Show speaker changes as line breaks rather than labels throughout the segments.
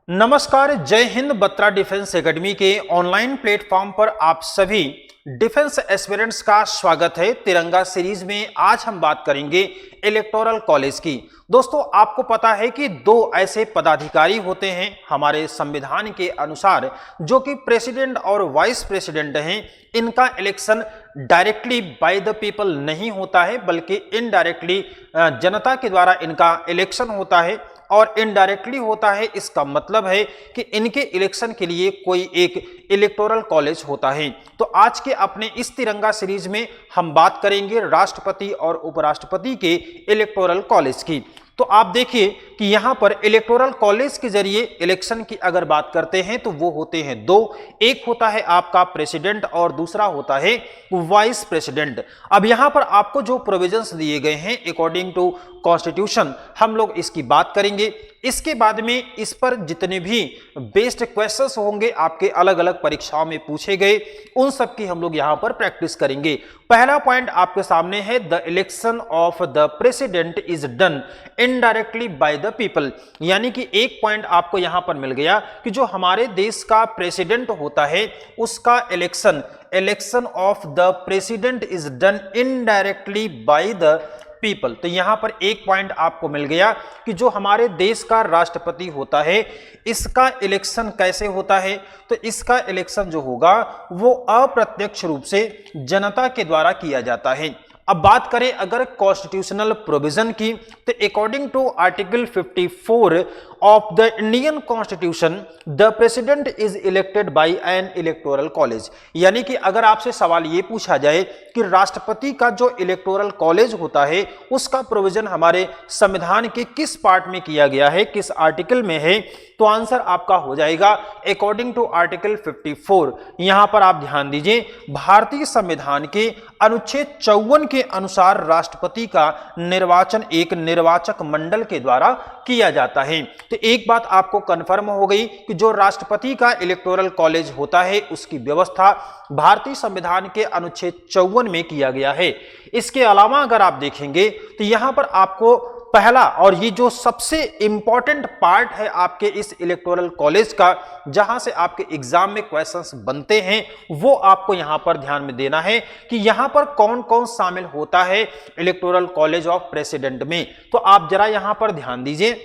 नमस्कार, जय Hind. Batra defence academy के ऑनलाइन प्लेटफॉर्म पर आप सभी डिफेंस एस्पिरेंट्स का स्वागत है। तिरंगा सीरीज में आज हम बात करेंगे इलेक्टोरल कॉलेज की। दोस्तों, आपको पता है कि दो ऐसे पदाधिकारी होते हैं हमारे संविधान के अनुसार जो कि प्रेसिडेंट और वाइस प्रेसिडेंट हैं। इनका election directly by the people नहीं होता है, बल्कि इनडायरेक्टली जनता के द्वारा इनका इलेक्शन होता है और इनडायरेक्टली होता है। इसका मतलब है कि इनके इलेक्शन के लिए कोई एक इलेक्टोरल कॉलेज होता है। तो आज के अपने इस तिरंगा सीरीज में हम बात करेंगे राष्ट्रपति और उपराष्ट्रपति के इलेक्टोरल कॉलेज की। तो आप देखिए कि यहां पर इलेक्टोरल कॉलेज के जरिए इलेक्शन की अगर बात करते हैं तो वो होते हैं दो। एक होता है आपका प्रेसिडेंट और दूसरा होता है वाइस प्रेसिडेंट। अब यहां पर आपको जो प्रोविजंस दिए गए हैं अकॉर्डिंग टू कॉन्स्टिट्यूशन, हम लोग इसकी बात करेंगे। इसके बाद में इस पर जितने भी बेस्ड क्वेश्चंस होंगे आपके अलग अलग परीक्षाओं में पूछे गए, उन सब की हम लोग यहां पर प्रैक्टिस करेंगे। पहला पॉइंट आपके सामने है, the election of the president is done indirectly by the people. यानी कि एक पॉइंट आपको यहां पर मिल गया कि जो हमारे देश का प्रेसिडेंट होता है उसका election of the president is done indirectly by the people. तो यहां पर एक पॉइंट आपको मिल गया कि जो हमारे देश का राष्ट्रपति होता है इसका इलेक्शन कैसे होता है। तो इसका इलेक्शन जो होगा वो अप्रत्यक्ष रूप से जनता के द्वारा किया जाता है। अब बात करें अगर कॉन्स्टिट्यूशनल प्रोविजन की, तो according to article 54 of the Indian constitution the president is elected by an electoral college. यानी कि अगर आपसे सवाल ये पूछा जाए कि राष्ट्रपति का जो इलेक्टोरल कॉलेज होता है उसका प्रोविजन हमारे संविधान के किस पार्ट में किया गया है, किस आर्टिकल में है, तो आंसर आपका हो जाएगा अकॉर्डिंग टू आर्टिकल 54। यहां पर आप ध्यान दीजिए, भारतीय संविधान के अनुच्छेद 54 के अनुसार राष्ट्रपति का निर्वाचन एक निर्वाचक मंडल के द्वारा किया जाता है। तो एक बात आपको कंफर्म हो गई कि जो राष्ट्रपति का इलेक्टोरल कॉलेज होता है उसकी व्यवस्था भारतीय संविधान के अनुच्छेद 54 में किया गया है। इसके अलावा अगर आप देखेंगे तो यहां पर आपको पहला और ये जो सबसे इंपॉर्टेंट पार्ट है आपके इस इलेक्टोरल कॉलेज का, जहां से आपके एग्जाम में क्वेश्चंस बनते हैं, वो आपको यहां पर ध्यान में देना है कि यहां पर कौन कौन शामिल होता है इलेक्टोरल कॉलेज ऑफ प्रेसिडेंट में। तो आप जरा यहां पर ध्यान दीजिए,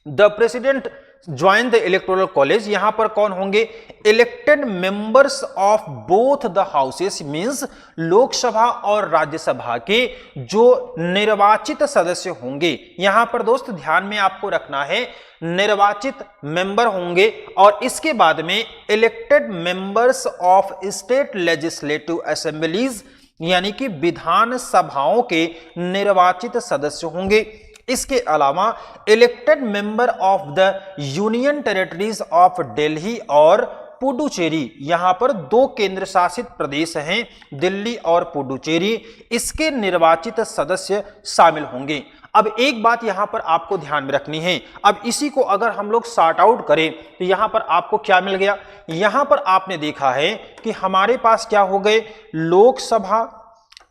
the president join the electoral college. यहां पर कौन होंगे? Elected members of both the houses, means Lok Sabha और राज्यसभा के जो निर्वाचित सदस्य होंगे। यहां पर दोस्त ध्यान में आपको रखना है निर्वाचित मेंबर होंगे, और इसके बाद में elected members of state legislative assemblies, यानी कि विधान सभाओं के निर्वाचित सदस्य होंगे। इसके अलावा elected member of the union territories of Delhi और पुडुचेरी, यहां पर दो केंद्र शासित प्रदेश हैं दिल्ली और पुडुचेरी, इसके निर्वाचित सदस्य शामिल होंगे। अब एक बात यहां पर आपको ध्यान में रखनी है, अब इसी को अगर हम लोग सॉर्ट आउट करें तो यहां पर आपको क्या मिल गया? यहां पर आपने देखा है कि हमारे पास क्या हो गए, लोकसभा,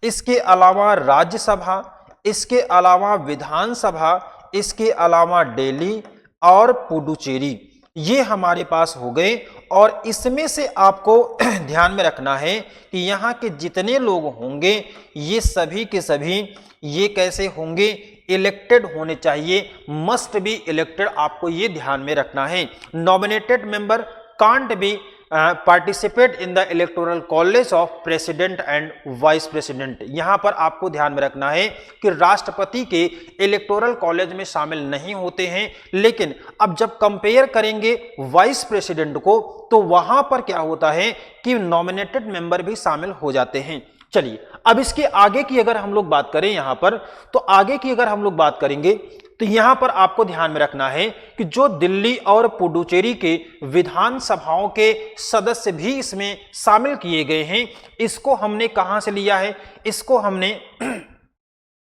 इसके अलावा राज्यसभा, इसके अलावा विधानसभा, इसके अलावा दिल्ली और पुडुचेरी, ये हमारे पास हो गए। और इसमें से आपको ध्यान में रखना है कि यहाँ के जितने लोग होंगे ये सभी के सभी ये कैसे होंगे? इलेक्टेड होने चाहिए, मस्ट बी इलेक्टेड, आपको ये ध्यान में रखना है। Nominated member can't be participate in the electoral college of president and vice president. यहां पर आपको ध्यान में रखना है कि राष्ट्रपति के इलेक्टोरल कॉलेज में शामिल नहीं होते हैं, लेकिन अब जब कंपेयर करेंगे वाइस प्रेसिडेंट को तो वहां पर क्या होता है कि नॉमिनेटेड मेंबर भी शामिल हो जाते हैं। चलिए, अब इसके आगे की अगर हम लोग बात करें यहां पर, तो आगे की अगर हम लोग बात करेंगे तो यहां पर आपको ध्यान में रखना है कि जो दिल्ली और पुडुचेरी के विधानसभाओं के सदस्य भी इसमें शामिल किए गए हैं, इसको हमने कहां से लिया है? इसको हमने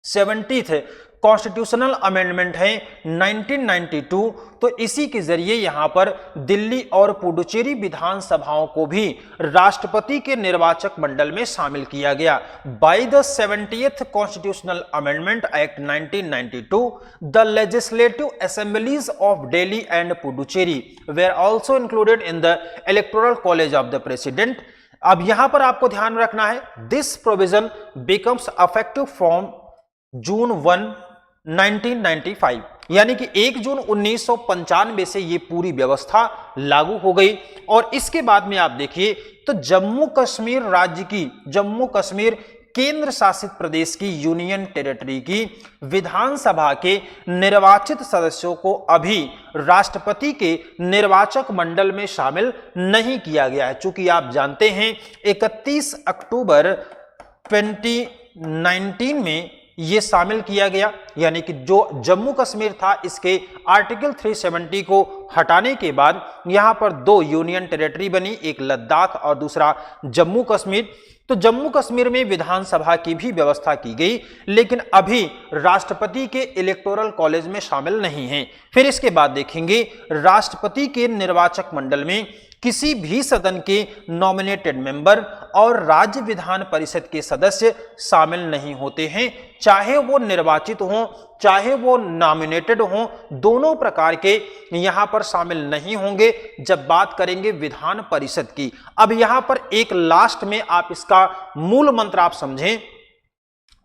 70th कॉन्स्टिट्यूशनल अमेंडमेंट है 1992, तो इसी के जरिए यहां पर दिल्ली और पुडुचेरी विधानसभाओं को भी राष्ट्रपति के निर्वाचक मंडल में शामिल किया गया। Bye the 70th constitutional amendment act 1992, the legislative assemblies of Delhi and Puducherry where also included in the electoral college of the president. अब यहां पर आपको ध्यान रखना है, this provision becomes affective from June 1, 1995, यानी कि 1 जून 1995 से ये पूरी व्यवस्था लागू हो गई। और इसके बाद में आप देखिए तो जम्मू कश्मीर राज्य की, जम्मू कश्मीर केंद्र शासित प्रदेश की, यूनियन टेरिटरी की विधानसभा के निर्वाचित सदस्यों को अभी राष्ट्रपति के निर्वाचक मंडल में शामिल नहीं किया गया है। चूंकि आप जानते हैं 31 अक्टूबर 2019 में ये शामिल किया गया, यानी कि जो जम्मू कश्मीर था इसके आर्टिकल 370 को हटाने के बाद यहां पर 2 यूनियन टेरिटरी बनी, एक लद्दाख और दूसरा जम्मू कश्मीर। तो जम्मू कश्मीर में विधानसभा की भी व्यवस्था की गई, लेकिन अभी राष्ट्रपति के इलेक्टोरल कॉलेज में शामिल नहीं है। फिर इसके बाद देखेंगे राष्ट्रपति के निर्वाचक मंडल में किसी भी सदन के नॉमिनेटेड मेंबर और राज्य विधान परिषद के सदस्य शामिल नहीं होते हैं, चाहे वो निर्वाचित हों चाहे वो नॉमिनेटेड हों, दोनों प्रकार के यहां पर शामिल नहीं होंगे जब बात करेंगे विधान परिषद की। अब यहां पर एक लास्ट में आप इसका मूल मंत्र आप समझें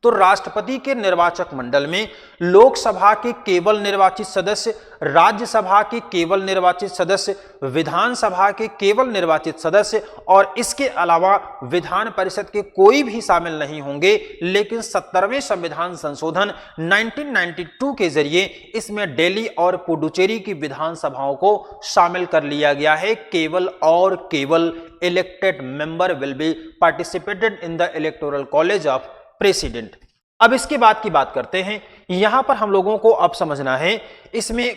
तो राष्ट्रपति के निर्वाचक मंडल में लोकसभा के केवल निर्वाचित सदस्य, राज्यसभा के केवल निर्वाचित सदस्य, विधानसभा के केवल निर्वाचित सदस्य और इसके अलावा विधान परिषद के कोई भी शामिल नहीं होंगे। लेकिन 70वें संविधान संशोधन 1992 के जरिए इसमें दिल्ली और पुडुचेरी की विधानसभाओं को शामिल कर लिया गया है। केवल और केवल elected member will be participated in the electoral college of president. अब इसके बाद की बात करते हैं, यहां पर हम लोगों को अब समझना है इसमें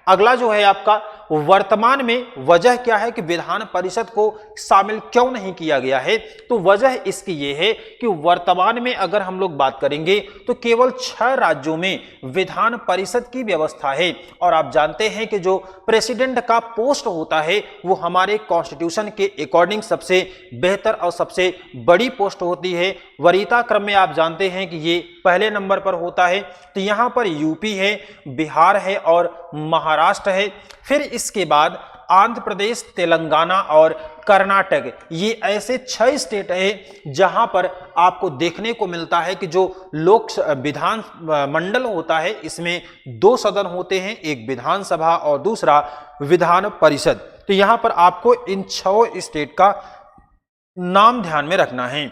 अगला जो है आपका वर्तमान में वजह क्या है कि विधान परिषद को शामिल क्यों नहीं किया गया है। तो वजह इसकी ये है कि वर्तमान में अगर हम लोग बात करेंगे तो केवल 6 राज्यों में विधान परिषद की व्यवस्था है। और आप जानते हैं कि जो प्रेसिडेंट का पोस्ट होता है वो हमारे कॉन्स्टिट्यूशन के अकॉर्डिंग सबसे बेहतर और सबसे बड़ी पोस्ट होती है। वरीयता क्रम में आप जानते हैं कि ये पहले नंबर पर होता है। तो यहां पर यूपी है, बिहार है और महाराष्ट्र है। फिर इसके बाद आंध्र प्रदेश, तेलंगाना और कर्नाटक, ये ऐसे 6 स्टेट हैं जहां पर आपको देखने को मिलता है कि जो लोक विधान मंडल होता है इसमें 2 सदन होते हैं, एक विधानसभा और दूसरा विधान परिषद। तो यहां पर आपको इन 6 स्टेट का नाम ध्यान में रखना है।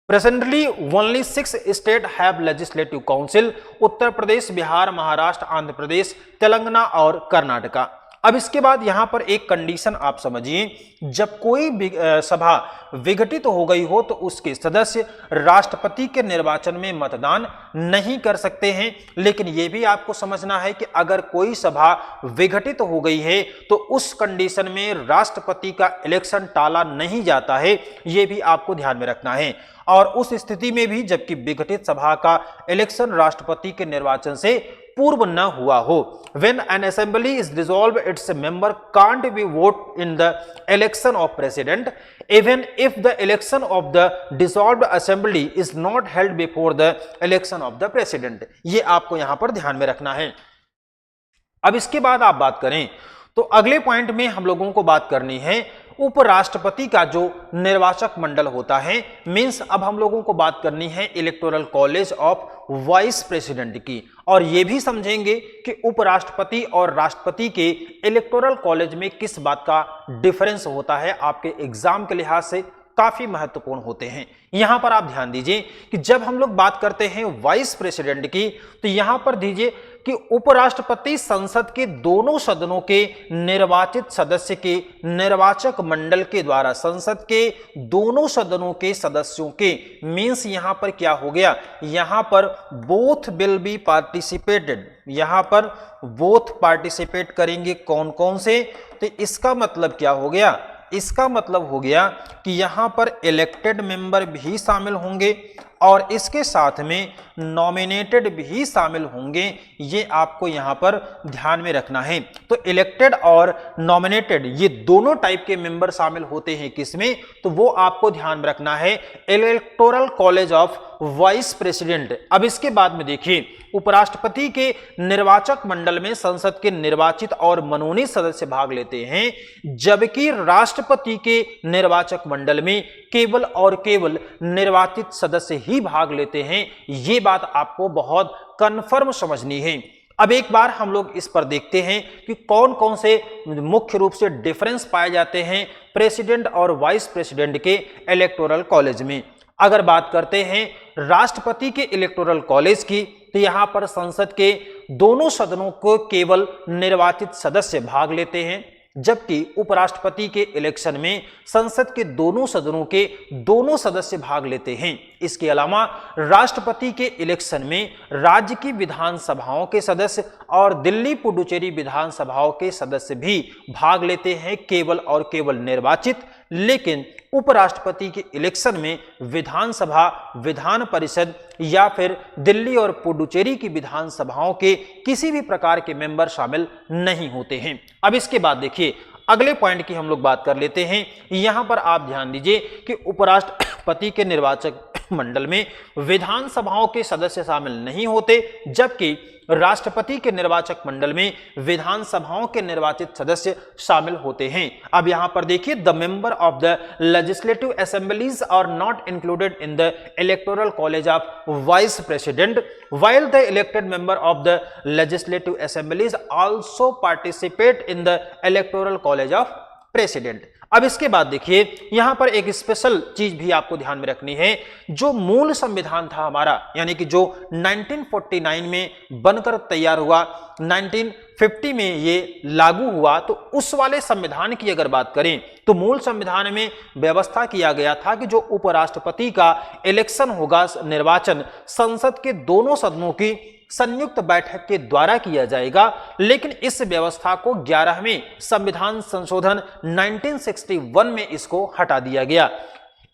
Presently, only 6 states have legislative council: Uttar Pradesh, Bihar, Maharashtra, Andhra Pradesh, Telangana और कर्नाटका। अब इसके बाद यहां पर एक कंडीशन आप समझिए, जब कोई सभा विघटित हो गई हो तो उसके सदस्य राष्ट्रपति के निर्वाचन में मतदान नहीं कर सकते हैं। लेकिन यह भी आपको समझना है कि अगर कोई सभा विघटित हो गई है तो उस कंडीशन में राष्ट्रपति का इलेक्शन टाला नहीं जाता है, यह भी आपको ध्यान में रखना है। और उस स्थिति में भी जबकि विघटित सभा का इलेक्शन राष्ट्रपति के निर्वाचन से पूर्व न हुआ हो, when an assembly is dissolved, its member can't be vote in the election of president, even if the election of the dissolved assembly is not held before the election of the president। ये आपको यहां पर ध्यान में रखना है। अब इसके बाद आप बात करें तो अगले पॉइंट में हम लोगों को बात करनी है उपराष्ट्रपति का जो निर्वाचक मंडल होता है, मींस अब हम लोगों को बात करनी है electoral college of vice president की। और यह भी समझेंगे कि उपराष्ट्रपति और राष्ट्रपति के इलेक्टोरल कॉलेज में किस बात का डिफरेंस होता है, आपके एग्जाम के लिहाज से काफी महत्वपूर्ण होते हैं। यहां पर आप ध्यान दीजिए कि जब हम लोग बात करते हैं वाइस प्रेसिडेंट की तो यहां पर दीजिए कि उपराष्ट्रपति संसद के दोनों सदनों के निर्वाचित सदस्य के निर्वाचक मंडल के द्वारा संसद के दोनों सदनों के सदस्यों के, मींस यहां पर क्या हो गया, यहां पर बोथ विल बी पार्टिसिपेटेड, यहां पर बोथ पार्टिसिपेट करेंगे। कौन कौन से? तो इसका मतलब क्या हो गया, इसका मतलब हो गया कि यहां पर इलेक्टेड मेंबर भी शामिल होंगे और इसके साथ में नॉमिनेटेड भी शामिल होंगे, ये आपको यहां पर ध्यान में रखना है। तो इलेक्टेड और नॉमिनेटेड ये दोनों टाइप के मेंबर शामिल होते हैं किसमें, तो वो आपको ध्यान में रखना है electoral college of vice president. अब इसके बाद में देखिए, उपराष्ट्रपति के निर्वाचक मंडल में संसद के निर्वाचित और मनोनीत सदस्य भाग लेते हैं, जबकि राष्ट्रपति के निर्वाचक मंडल में केवल और केवल निर्वाचित सदस्य ही भाग लेते हैं। ये बात आपको बहुत कंफर्म समझनी है। अब एक बार हम लोग इस पर देखते हैं कि कौन कौन से मुख्य रूप से डिफरेंस पाए जाते हैं प्रेसिडेंट और वाइस प्रेसिडेंट के इलेक्टोरल कॉलेज में। अगर बात करते हैं राष्ट्रपति के इलेक्टोरल कॉलेज की, तो यहां पर संसद के दोनों सदनों को केवल निर्वाचित सदस्य भाग लेते हैं, जबकि उपराष्ट्रपति के इलेक्शन में संसद के दोनों सदनों के दोनों सदस्य भाग लेते हैं। इसके अलावा राष्ट्रपति के इलेक्शन में राज्य की विधानसभाओं के सदस्य और दिल्ली पुडुचेरी विधानसभाओं के सदस्य भी भाग लेते हैं, केवल और केवल निर्वाचित। लेकिन उपराष्ट्रपति के इलेक्शन में विधानसभा, विधान परिषद या फिर दिल्ली और पुडुचेरी की विधानसभाओं के किसी भी प्रकार के मेंबर शामिल नहीं होते हैं। अब इसके बाद देखिए, अगले पॉइंट की हम लोग बात कर लेते हैं। यहां पर आप ध्यान दीजिए कि उपराष्ट्रपति के निर्वाचक मंडल में विधानसभाओं के सदस्य शामिल नहीं होते, जबकि राष्ट्रपति के निर्वाचक मंडल में विधानसभाओं के निर्वाचित सदस्य शामिल होते हैं। अब यहां पर देखिए, the member of the legislative assemblies are not included in the electoral college of vice president, while the elected member of the legislative assemblies also participate in the electoral college of president। अब इसके बाद देखिए, यहां पर एक special चीज भी आपको ध्यान में रखनी है। जो मूल संविधान था हमारा, यानी कि जो 1949 में बनकर तैयार हुआ, 1950 में ये लागू हुआ, तो उस वाले संविधान की अगर बात करें तो मूल संविधान में व्यवस्था किया गया था कि जो उपराष्ट्रपति का इलेक्शन होगा, निर्वाचन संसद के दोनों सदनों की संयुक्त बैठक के द्वारा किया जाएगा। लेकिन इस व्यवस्था को 11वें संविधान संशोधन 1961 में इसको हटा दिया गया।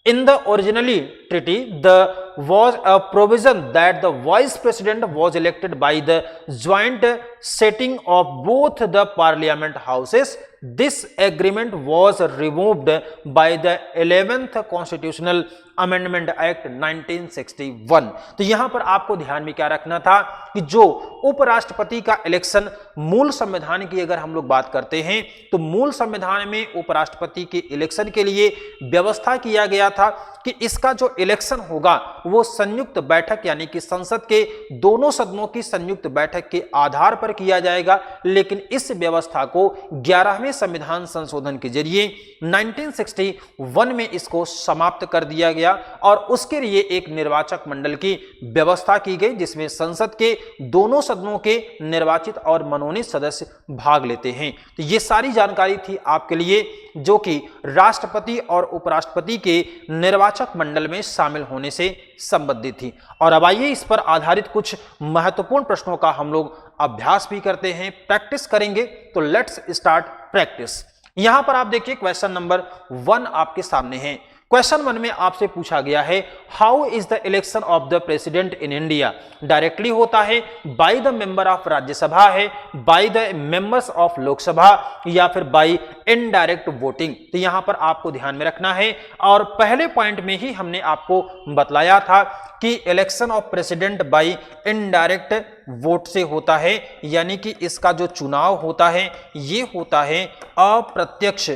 In the originally treaty, there was a provision that the vice president was elected by the joint sitting of both the parliament houses. This agreement was removed by the 11th Constitutional Amendment Act 1961। तो यहां पर आपको ध्यान में क्या रखना था कि जो उपराष्ट्रपति का इलेक्शन मूल संविधान की अगर हम लोग बात करते हैं, तो मूल संविधान में उपराष्ट्रपति के इलेक्शन के लिए व्यवस्था किया गया था कि इसका जो इलेक्शन होगा वो संयुक्त बैठक, यानी कि संसद के दोनों सदनों की संयुक्त बैठक के आधार पर किया जाएगा। लेकिन इस व्यवस्था को 11वें संविधान संशोधन के जरिए 1961 में इसको समाप्त कर दिया गया और उसके लिए एक निर्वाचक मंडल की व्यवस्था की गई, जिसमें संसद के दोनों सदनों के निर्वाचित और मनोनीत सदस्य भाग लेते हैं। तो ये सारी जानकारी थी आपके लिए, जो कि राष्ट्रपति और उपराष्ट्रपति के निर्वाचक मंडल में शामिल होने से संबंधित थी। और अब आइए इस पर आधारित कुछ महत्वपूर्ण प्रश्नों का हम लोग अभ्यास भी करते हैं, प्रैक्टिस करेंगे। तो लेट्स स्टार्ट प्रैक्टिस। यहां पर आप देखिए, क्वेश्चन नंबर 1 आपके सामने है। क्वेश्चन 1 में आपसे पूछा गया है, how is the election of the president in India? Directly होता है, by the member of Rajya Sabha है, by the members of Lok Sabha, या फिर बाय इनडायरेक्ट वोटिंग। तो यहां पर आपको ध्यान में रखना है। और पहले पॉइंट में ही हमने आपको बतलाया था कि election of president bye indirect vote से होता है, यानी कि इसका जो चुनाव होता है ये होता है अप्रत्यक्ष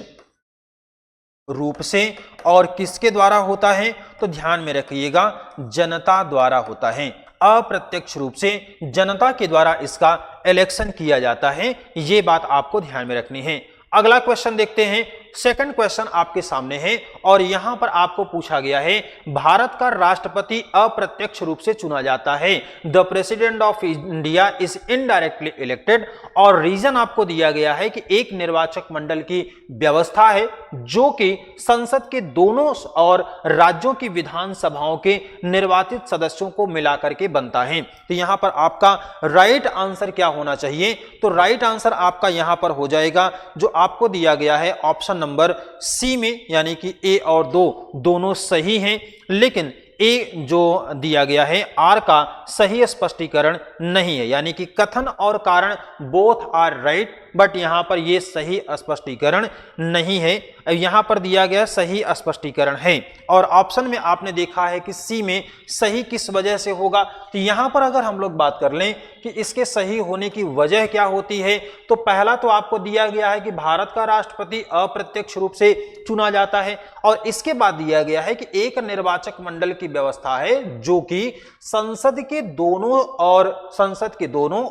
रूप से। और किसके द्वारा होता है? तो ध्यान में रखिएगा, जनता द्वारा होता है। अप्रत्यक्ष रूप से जनता के द्वारा इसका इलेक्शन किया जाता है, ये बात आपको ध्यान में रखनी है। अगला क्वेश्चन देखते हैं। सेकंड क्वेश्चन आपके सामने है और यहां पर आपको पूछा गया है, भारत का राष्ट्रपति अप्रत्यक्ष रूप से चुना जाता है। The president of India is indirectly elected. और रीजन आपको दिया गया है कि एक निर्वाचक मंडल की व्यवस्था है जो कि संसद के दोनों और राज्यों की विधानसभाओं के निर्वाचित सदस्यों को मिलाकर के बनता है। तो यहां पर आपका राइट आंसर क्या होना चाहिए? तो राइट आंसर आपका यहां पर हो जाएगा जो आपको दिया गया है ऑप्शन नंबर सी में, यानी कि ए और 2 दोनों सही हैं। लेकिन ए जो दिया गया है आर का सही स्पष्टीकरण नहीं है, यानी कि कथन और कारण बोथ आर राइट, बट यहां पर यह सही स्पष्टीकरण नहीं है। यहां पर दिया गया सही स्पष्टीकरण है। और ऑप्शन में आपने देखा है कि सी में सही किस वजह से होगा, तो यहां पर अगर हम लोग बात कर लें कि इसके सही होने की वजह क्या होती है, तो पहला तो आपको दिया गया है कि भारत का राष्ट्रपति अप्रत्यक्ष रूप से चुना जाता है, और इसके बाद दिया गया है कि एक निर्वाचक मंडल की व्यवस्था है जो कि संसद के दोनों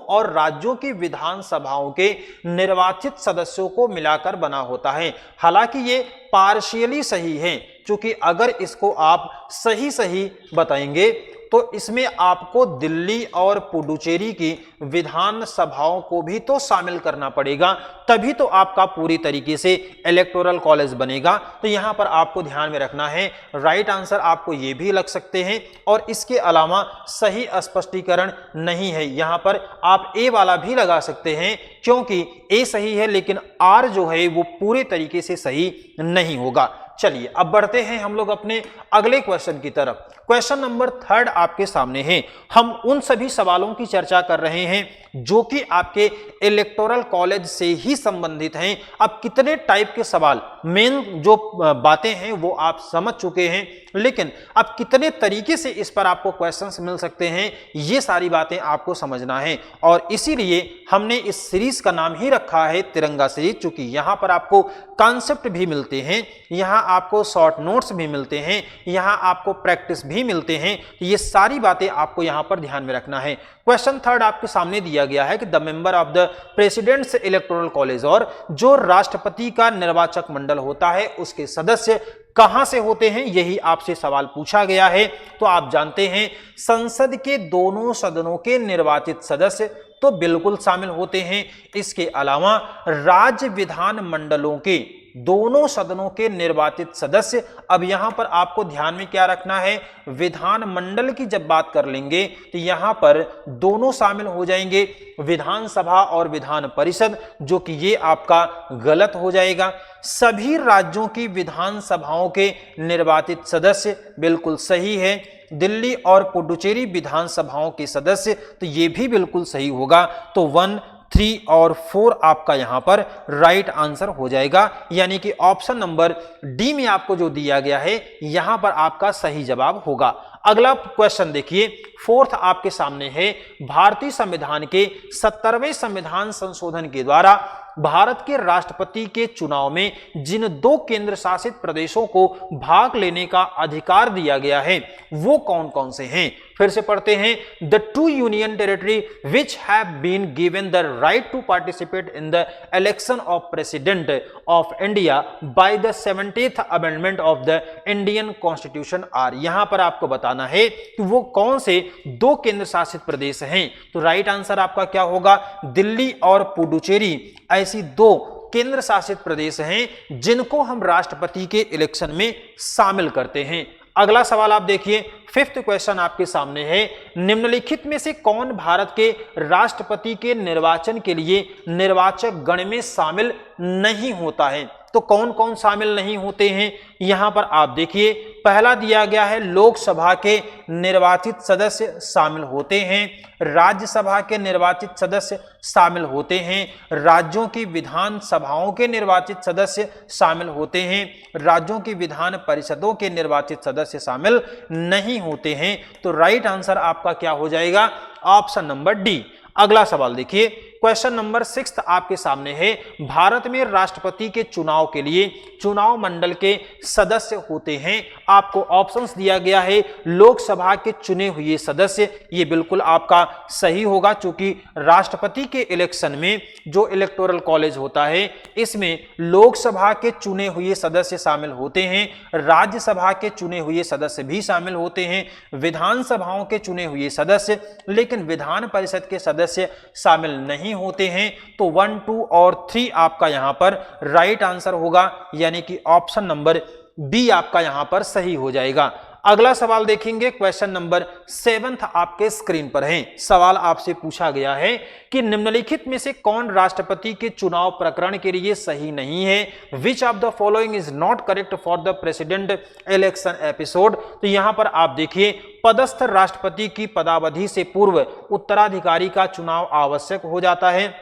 और राज्यों की विधानसभाओं के निर्वाचित सदस्यों को मिलाकर बना होता है। हालांकि ये पार्शियली सही है, क्योंकि अगर इसको आप सही बताएंगे तो इसमें आपको दिल्ली और पुडुचेरी की विधानसभाओं को भी तो शामिल करना पड़ेगा, तभी तो आपका पूरी तरीके से इलेक्टोरल कॉलेज बनेगा। तो यहां पर आपको ध्यान में रखना है, राइट आंसर आपको ये भी लग सकते हैं, और इसके अलावा सही स्पष्टीकरण नहीं है। यहां पर आप ए वाला भी लगा सकते हैं, क्योंकि ए सही है लेकिन आर जो है वो पूरे तरीके से सही नहीं होगा। चलिए अब बढ़ते हैं हम लोग अपने अगले क्वेश्चन की तरफ। क्वेश्चन नंबर 3 आपके सामने है। हम उन सभी सवालों की चर्चा कर रहे हैं जो कि आपके इलेक्टोरल कॉलेज से ही संबंधित हैं। अब कितने टाइप के सवाल, मेन जो बातें हैं वो आप समझ चुके हैं, लेकिन अब कितने तरीके से इस पर आपको क्वेश्चंस मिल सकते हैं ये सारी बातें आपको समझना है। और इसीलिए हमने इस सीरीज का नाम ही रखा है तिरंगा सीरीज, क्योंकि यहां पर आपको कॉन्सेप्ट भी मिलते हैं, यहां आपको शॉर्ट नोट्स भी मिलते हैं, यहां आपको प्रैक्टिस भी मिलते हैं। ये सारी बातें आपको यहां पर ध्यान में रखना है। क्वेश्चन 3 आपके सामने दिया गया है कि the member of the president's electoral college, और जो राष्ट्रपति का निर्वाचक मंडल होता है उसके सदस्य कहां से होते हैं, यही आपसे सवाल पूछा गया है। तो आप जानते हैं संसद के दोनों सदनों के निर्वाचित सदस्य तो बिल्कुल शामिल होते हैं। इसके अलावा राज्य विधान मंडलों के दोनों सदनों के निर्वाचित सदस्य, अब यहां पर आपको ध्यान में क्या रखना है, विधान मंडल की जब बात कर लेंगे तो यहां पर दोनों शामिल हो जाएंगे, विधानसभा और विधान परिषद, जो कि ये आपका गलत हो जाएगा। सभी राज्यों की विधानसभाओं के निर्वाचित सदस्य बिल्कुल सही है। दिल्ली और पुडुचेरी विधानसभाओं के सदस्य, तो ये भी बिल्कुल सही होगा। तो 1, 3 और 4 आपका यहां पर राइट आंसर हो जाएगा, यानी कि ऑप्शन नंबर डी में आपको जो दिया गया है यहां पर आपका सही जवाब होगा। अगला क्वेश्चन देखिए, 4th आपके सामने है। भारतीय संविधान के 70वें संविधान संशोधन के द्वारा भारत के राष्ट्रपति के चुनाव में जिन 2 केंद्र शासित प्रदेशों को भाग लेने का अधिकार दिया गया है वो कौन कौन से हैं? फिर से पढ़ते हैं। The 2 union territory which have been given the right to participate in the election of president of India by the 70th amendment of the Indian constitution are. यहां पर आपको बताना है कि वो कौन से 2 केंद्र शासित प्रदेश हैं। तो राइट आंसर आपका क्या होगा, दिल्ली और पुडुचेरी ऐसी 2 केंद्र शासित प्रदेश हैं जिनको हम राष्ट्रपति के इलेक्शन में शामिल करते हैं। अगला सवाल आप देखिए, 5th क्वेश्चन आपके सामने है। निम्नलिखित में से कौन भारत के राष्ट्रपति के निर्वाचन के लिए निर्वाचक गण में शामिल नहीं होता है? तो कौन कौन शामिल नहीं होते हैं यहां पर आप देखिए। पहला दिया गया है लोकसभा के निर्वाचित सदस्य शामिल होते हैं, राज्यसभा के निर्वाचित सदस्य शामिल होते हैं, राज्यों की विधान सभाओं के निर्वाचित सदस्य शामिल होते हैं, राज्यों की विधान परिषदों के निर्वाचित सदस्य शामिल नहीं होते हैं। तो राइट आंसर आपका क्या हो जाएगा, ऑप्शन नंबर डी। अगला सवाल देखिए, क्वेश्चन नंबर 6 आपके सामने है। भारत में राष्ट्रपति के चुनाव के लिए चुनाव मंडल के सदस्य होते हैं। आपको ऑप्शंस दिया गया है लोकसभा के चुने हुए सदस्य, ये बिल्कुल आपका सही होगा, क्योंकि राष्ट्रपति के इलेक्शन में जो इलेक्टोरल कॉलेज होता है इसमें लोकसभा के चुने हुए सदस्य शामिल होते हैं, राज्यसभा के चुने हुए सदस्य भी शामिल होते हैं, विधानसभाओं के चुने हुए सदस्य, लेकिन विधान परिषद के सदस्य शामिल नहीं होते हैं। तो 1, 2 और 3 आपका यहां पर राइट आंसर होगा, यानी कि ऑप्शन नंबर बी आपका यहां पर सही हो जाएगा। अगला सवाल देखेंगे, क्वेश्चन नंबर 7 आपके स्क्रीन पर है। सवाल आपसे पूछा गया है कि निम्नलिखित में से कौन राष्ट्रपति के चुनाव प्रकरण के लिए सही नहीं है? Which of the following is not correct for the president election episode. तो यहां पर आप देखिए, पदस्थ राष्ट्रपति की पदावधि से पूर्व उत्तराधिकारी का चुनाव आवश्यक हो जाता है।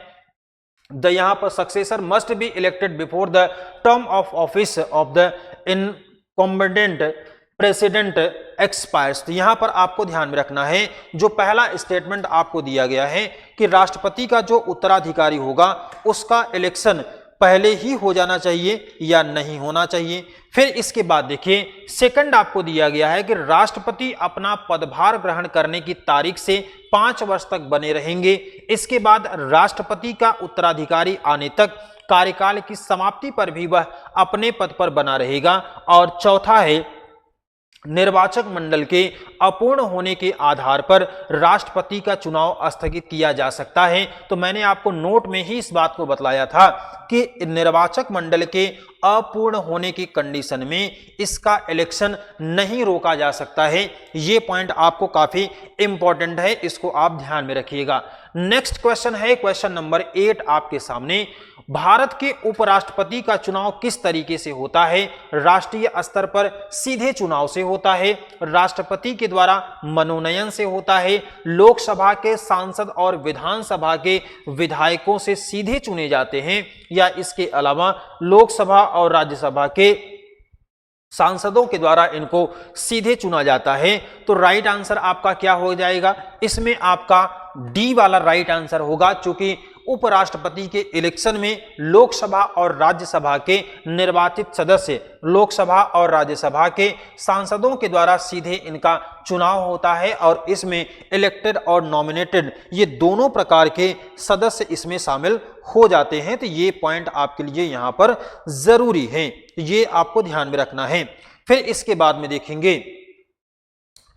यहाँ पर successor must be elected before the term of office of the incumbent president expires. तो यहां पर आपको ध्यान में रखना है, जो पहला स्टेटमेंट आपको दिया गया है कि राष्ट्रपति का जो उत्तराधिकारी होगा उसका इलेक्शन पहले ही हो जाना चाहिए या नहीं होना चाहिए। फिर इसके बाद देखिए, सेकंड आपको दिया गया है कि राष्ट्रपति अपना पदभार ग्रहण करने की तारीख से 5 वर्ष तक बने रहेंगे। इसके बाद राष्ट्रपति का उत्तराधिकारी आने तक कार्यकाल की समाप्ति पर भी वह अपने पद पर बना रहेगा। और चौथा है, निर्वाचक मंडल के अपूर्ण होने के आधार पर राष्ट्रपति का चुनाव स्थगित किया जा सकता है। तो मैंने आपको नोट में ही इस बात को बतलाया था कि निर्वाचक मंडल के अपूर्ण होने की कंडीशन में इसका इलेक्शन नहीं रोका जा सकता है। ये पॉइंट आपको काफी इंपॉर्टेंट है, इसको आप ध्यान में रखिएगा। नेक्स्ट क्वेश्चन है क्वेश्चन नंबर 8 आपके सामने। भारत के उपराष्ट्रपति का चुनाव किस तरीके से होता है? राष्ट्रीय स्तर पर सीधे चुनाव से होता है, राष्ट्रपति के द्वारा मनोनयन से होता है, लोकसभा के सांसद और विधानसभा के विधायकों से सीधे चुने जाते हैं, या इसके अलावा लोकसभा और राज्यसभा के सांसदों के द्वारा इनको सीधे चुना जाता है। तो राइट आंसर आपका क्या हो जाएगा? इसमें आपका डी वाला राइट आंसर होगा, क्योंकि उपराष्ट्रपति के इलेक्शन में लोकसभा और राज्यसभा के निर्वाचित सदस्य, लोकसभा और राज्यसभा के सांसदों के द्वारा सीधे इनका चुनाव होता है, और इसमें इलेक्टेड और नॉमिनेटेड ये दोनों प्रकार के सदस्य इसमें शामिल हो जाते हैं। तो ये पॉइंट आपके लिए यहां पर जरूरी है, ये आपको ध्यान में रखना है। फिर इसके बाद में देखेंगे,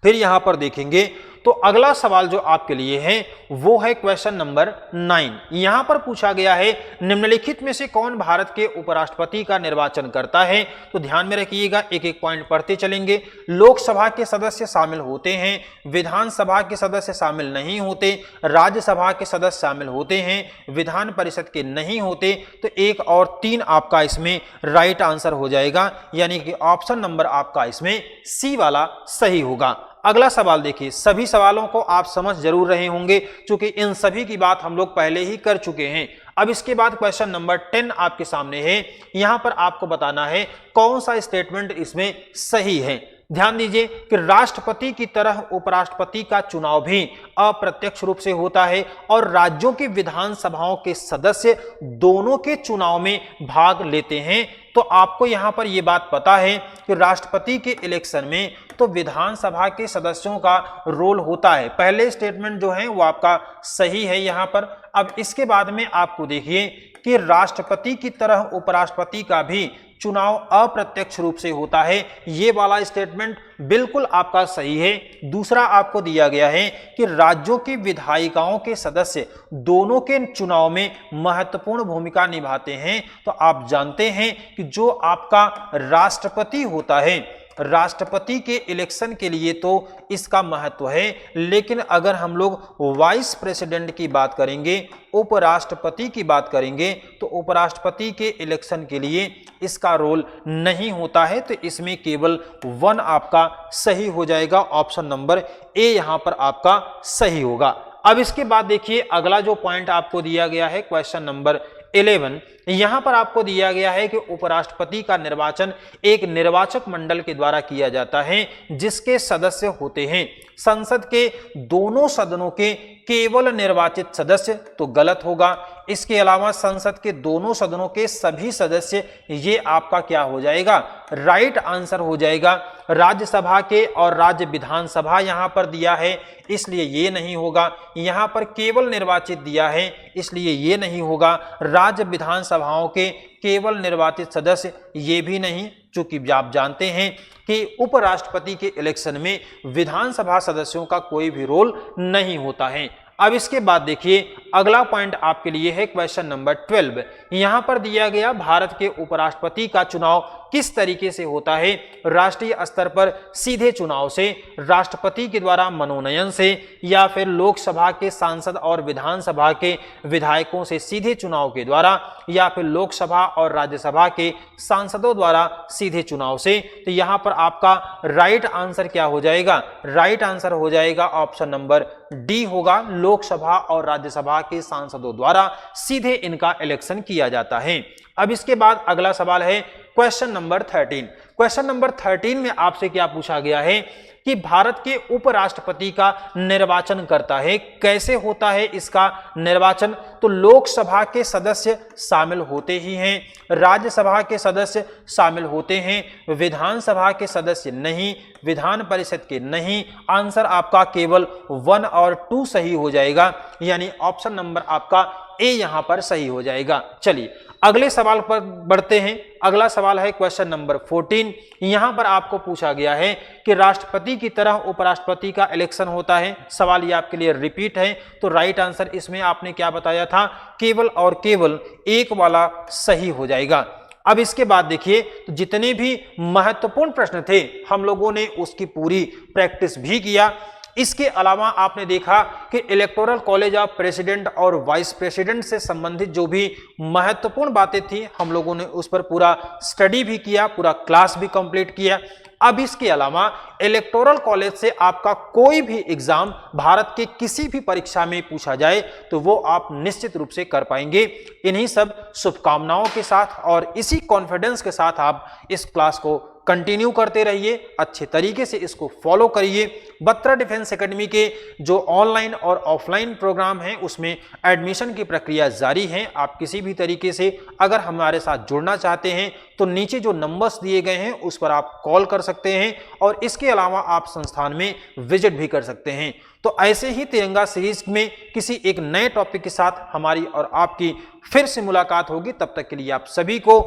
फिर यहां पर देखेंगे तो अगला सवाल जो आपके लिए है वो है क्वेश्चन नंबर 9। यहां पर पूछा गया है, निम्नलिखित में से कौन भारत के उपराष्ट्रपति का निर्वाचन करता है? तो ध्यान में रखिएगा, एक एक पॉइंट पढ़ते चलेंगे। लोकसभा के सदस्य शामिल होते हैं, विधानसभा के सदस्य शामिल नहीं होते, राज्यसभा के सदस्य शामिल होते हैं, विधान परिषद के नहीं होते। तो 1 और 3 आपका इसमें राइट आंसर हो जाएगा, यानी कि ऑप्शन नंबर आपका इसमें सी वाला सही होगा। अगला सवाल देखिए, सभी सवालों को आप समझ जरूर रहे होंगे, क्योंकि इन सभी की बात हम लोग पहले ही कर चुके हैं। अब इसके बाद क्वेश्चन नंबर 10 आपके सामने है। यहां पर आपको बताना है कौन सा स्टेटमेंट इसमें सही है। ध्यान दीजिए कि राष्ट्रपति की तरह उपराष्ट्रपति का चुनाव भी अप्रत्यक्ष रूप से होता है, और राज्यों की विधानसभाओं के सदस्य दोनों के चुनाव में भाग लेते हैं। तो आपको यहां पर यह बात पता है कि राष्ट्रपति के इलेक्शन में तो विधानसभा के सदस्यों का रोल होता है। पहले स्टेटमेंट जो है वो आपका सही है यहां पर। अब इसके बाद में आपको देखिए कि राष्ट्रपति की तरह उपराष्ट्रपति का भी चुनाव अप्रत्यक्ष रूप से होता है। ये वाला स्टेटमेंट बिल्कुल आपका सही है। दूसरा आपको दिया गया है कि राज्यों की विधायिकाओं के सदस्य दोनों के चुनाव में महत्वपूर्ण भूमिका निभाते हैं। तो आप जानते हैं कि जो आपका राष्ट्रपति होता है, राष्ट्रपति के इलेक्शन के लिए तो इसका महत्व है, लेकिन अगर हम लोग वाइस प्रेसिडेंट की बात करेंगे, उपराष्ट्रपति की बात करेंगे, तो उपराष्ट्रपति के इलेक्शन के लिए इसका रोल नहीं होता है। तो इसमें केवल 1 आपका सही हो जाएगा, ऑप्शन नंबर ए यहां पर आपका सही होगा। अब इसके बाद देखिए अगला जो पॉइंट आपको दिया गया है क्वेश्चन नंबर 11। यहां पर आपको दिया गया है कि उपराष्ट्रपति का निर्वाचन एक निर्वाचक मंडल के द्वारा किया जाता है, जिसके सदस्य होते हैं संसद के दोनों सदनों के केवल निर्वाचित सदस्य। तो गलत होगा। इसके अलावा संसद के दोनों सदनों के सभी सदस्य, ये आपका क्या हो जाएगा? राइट आंसर हो जाएगा। राज्यसभा के और राज्य विधानसभा यहां पर दिया है, इसलिए ये नहीं होगा। यहां पर केवल निर्वाचित दिया है, इसलिए ये नहीं होगा। राज्य विधानसभाओं के केवल निर्वाचित सदस्य, ये भी नहीं, चूंकि आप जानते हैं कि उपराष्ट्रपति के इलेक्शन में विधानसभा सदस्यों का कोई भी रोल नहीं होता है। अब इसके बाद देखिए अगला पॉइंट आपके लिए है क्वेश्चन नंबर 12। यहां पर दिया गया भारत के उपराष्ट्रपति का चुनाव किस तरीके से होता है, राष्ट्रीय स्तर पर सीधे चुनाव से, राष्ट्रपति के द्वारा मनोनयन से, या फिर लोकसभा के सांसद और विधानसभा के विधायकों से सीधे चुनाव के द्वारा, या फिर लोकसभा और राज्यसभा के सांसदों द्वारा सीधे चुनाव से। तो यहां पर आपका राइट आंसर क्या हो जाएगा, राइट आंसर हो जाएगा ऑप्शन नंबर डी होगा, लोकसभा और राज्यसभा के सांसदों द्वारा सीधे इनका इलेक्शन किया जाता है। अब इसके बाद अगला सवाल है क्वेश्चन नंबर 13। क्वेश्चन नंबर 13 में आपसे क्या पूछा गया है कि भारत के उपराष्ट्रपति का निर्वाचन करता है, कैसे होता है इसका निर्वाचन। तो लोकसभा के सदस्य शामिल होते ही हैं, राज्यसभा के सदस्य शामिल होते हैं, विधानसभा के सदस्य नहीं, विधान परिषद के नहीं। आंसर आपका केवल 1 और 2 सही हो जाएगा, यानी ऑप्शन नंबर आपका ए यहां पर सही हो जाएगा। चलिए अगले सवाल पर बढ़ते हैं। अगला सवाल है क्वेश्चन नंबर 14। यहां पर आपको पूछा गया है कि राष्ट्रपति की तरह उपराष्ट्रपति का इलेक्शन होता है। सवाल ये आपके लिए रिपीट है, तो राइट आंसर इसमें आपने क्या बताया था, केवल और केवल एक वाला सही हो जाएगा। अब इसके बाद देखिए, तो जितने भी महत्वपूर्ण प्रश्न थे हम लोगों ने उसकी पूरी प्रैक्टिस भी किया। इसके अलावा आपने देखा कि इलेक्टोरल कॉलेज ऑफ प्रेसिडेंट और वाइस प्रेसिडेंट से संबंधित जो भी महत्वपूर्ण बातें थी हम लोगों ने उस पर पूरा स्टडी भी किया, पूरा क्लास भी कंप्लीट किया। अब इसके अलावा इलेक्टोरल कॉलेज से आपका कोई भी एग्जाम भारत के किसी भी परीक्षा में पूछा जाए तो वो आप निश्चित रूप से कर पाएंगे। इन्हीं सब शुभकामनाओं के साथ और इसी कॉन्फिडेंस के साथ आप इस क्लास को कंटिन्यू करते रहिए, अच्छे तरीके से इसको फॉलो करिए। बत्रा डिफेंस एकेडमी के जो ऑनलाइन और ऑफलाइन प्रोग्राम हैं उसमें एडमिशन की प्रक्रिया जारी है। आप किसी भी तरीके से अगर हमारे साथ जुड़ना चाहते हैं तो नीचे जो नंबर्स दिए गए हैं उस पर आप कॉल कर सकते हैं और इसके अलावा आप संस्थान में विजिट भी कर सकते हैं। तो ऐसे ही तिरंगा सीरीज में किसी एक नए टॉपिक के साथ हमारी और आपकी फिर से मुलाकात होगी। तब तक के लिए आप सभी को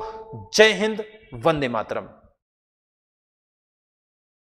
जय हिंद, वंदे मातरम।